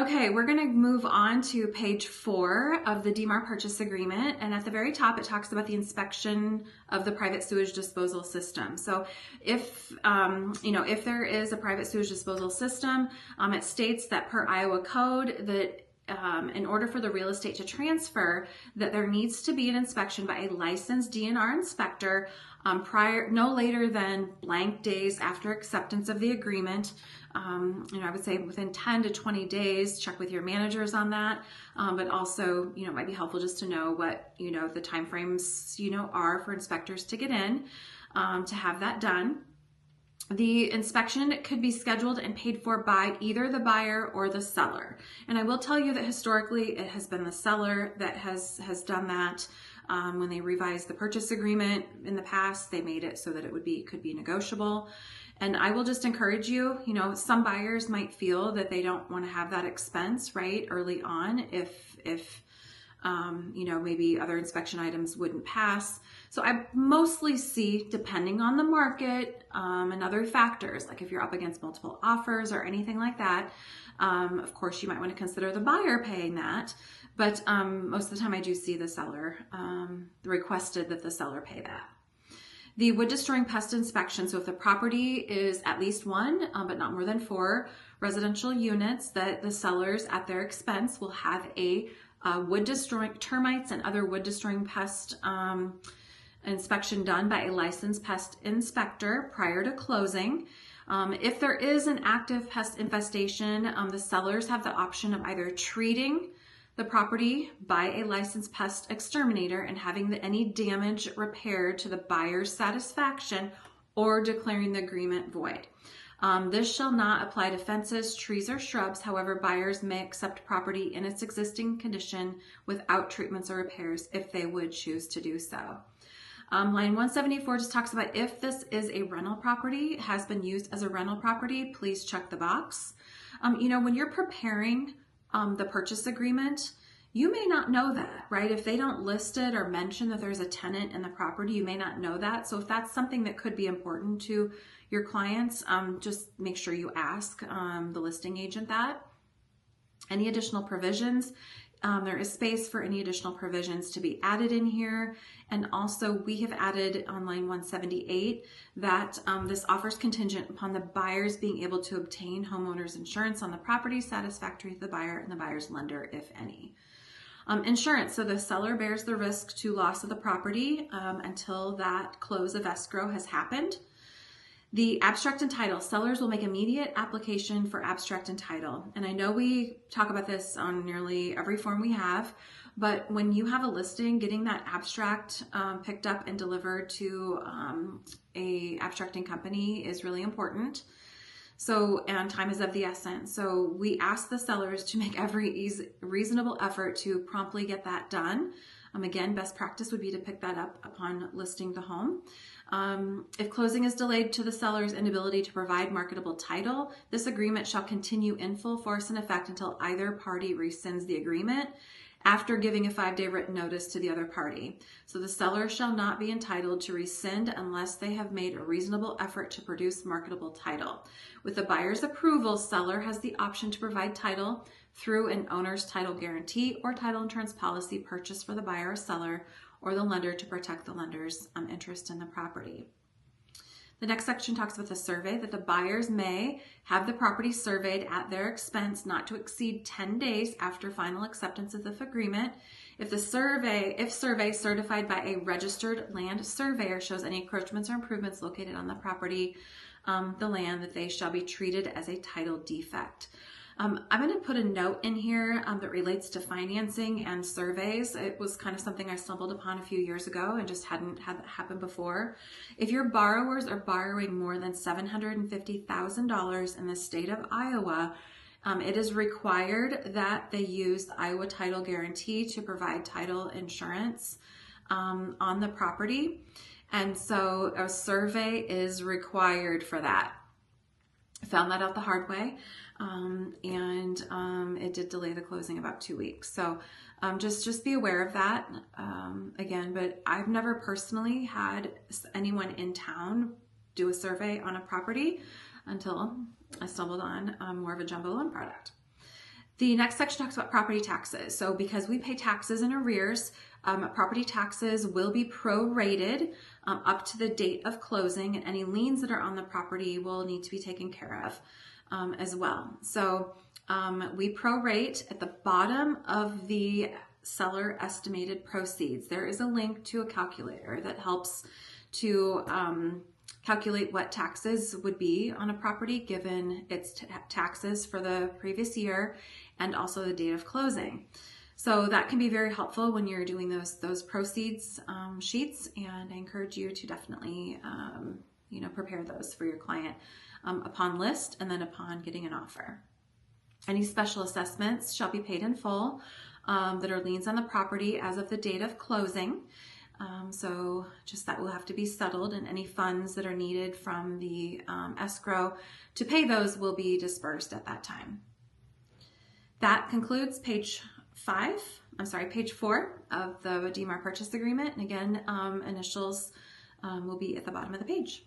Okay, we're going to move on to page 4 of the DMAAR purchase agreement. And at the very top, it talks about the inspection of the private sewage disposal system. So if, if there is a private sewage disposal system, it states that per Iowa code that in order for the real estate to transfer, that there needs to be an inspection by a licensed DNR inspector no later than blank days after acceptance of the agreement. I would say within 10 to 20 days, check with your managers on that. But also, it might be helpful just to know what, the timeframes, are for inspectors to get in, to have that done. The inspection could be scheduled and paid for by either the buyer or the seller. And I will tell you that historically it has been the seller that has done that. When they revised the purchase agreement in the past, they made it so that it could be negotiable. And I will just encourage you, some buyers might feel that they don't want to have that expense right early on if maybe other inspection items wouldn't pass. So I mostly see, depending on the market and other factors, like if you're up against multiple offers or anything like that, of course you might want to consider the buyer paying that. But most of the time I do see the seller requested that the seller pay that. The wood destroying pest inspection. So if the property is at least one, but not more than 4 residential units, that the sellers at their expense will have a wood destroying termites and other wood destroying pest inspection done by a licensed pest inspector prior to closing. If there is an active pest infestation, the sellers have the option of either treating the property by a licensed pest exterminator and having any damage repaired to the buyer's satisfaction, or declaring the agreement void. This shall not apply to fences, trees, or shrubs. However, buyers may accept property in its existing condition without treatments or repairs if they would choose to do so. Line 174 just talks about if this is a rental property, has been used as a rental property, please check the box. When you're preparing the purchase agreement, you may not know that, right? If they don't list it or mention that there's a tenant in the property, you may not know that. So if that's something that could be important to your clients, just make sure you ask the listing agent that. Any additional provisions, there is space for any additional provisions to be added in here. And also we have added on line 178 that this offers contingent upon the buyers being able to obtain homeowners insurance on the property satisfactory to the buyer and the buyer's lender, if any. Insurance, so the seller bears the risk to loss of the property until that close of escrow has happened. The abstract and title, sellers will make immediate application for abstract and title. And I know we talk about this on nearly every form we have, but when you have a listing, getting that abstract picked up and delivered to a abstracting company is really important. So, and time is of the essence. So we ask the sellers to make every reasonable effort to promptly get that done. Again, best practice would be to pick that up upon listing the home. If closing is delayed to the seller's inability to provide marketable title, this agreement shall continue in full force and effect until either party rescinds the agreement after giving a 5-day written notice to the other party. So the seller shall not be entitled to rescind unless they have made a reasonable effort to produce marketable title. With the buyer's approval, seller has the option to provide title through an owner's title guarantee or title insurance policy purchased for the buyer or seller or the lender to protect the lender's interest in the property. The next section talks about the survey, that the buyers may have the property surveyed at their expense not to exceed 10 days after final acceptance of the agreement. If survey certified by a registered land surveyor shows any encroachments or improvements located on the property, the land, that they shall be treated as a title defect. I'm going to put a note in here that relates to financing and surveys. It was kind of something I stumbled upon a few years ago and just hadn't had that happen before. If your borrowers are borrowing more than $750,000 in the state of Iowa, it is required that they use the Iowa Title Guarantee to provide title insurance on the property. And so a survey is required for that. I found that out the hard way. It did delay the closing about 2 weeks. So just be aware of that again, but I've never personally had anyone in town do a survey on a property until I stumbled on more of a jumbo loan product. The next section talks about property taxes. So because we pay taxes in arrears, property taxes will be prorated up to the date of closing, and any liens that are on the property will need to be taken care of as well. So we prorate at the bottom of the seller estimated proceeds. There is a link to a calculator that helps to calculate what taxes would be on a property given its taxes for the previous year and also the date of closing. So that can be very helpful when you're doing those proceeds sheets, and I encourage you to definitely prepare those for your client upon list and then upon getting an offer. Any special assessments shall be paid in full that are liens on the property as of the date of closing. So just that will have to be settled, and any funds that are needed from the escrow to pay those will be dispersed at that time. That concludes page 4 of the DMAAR purchase agreement. And again, initials will be at the bottom of the page.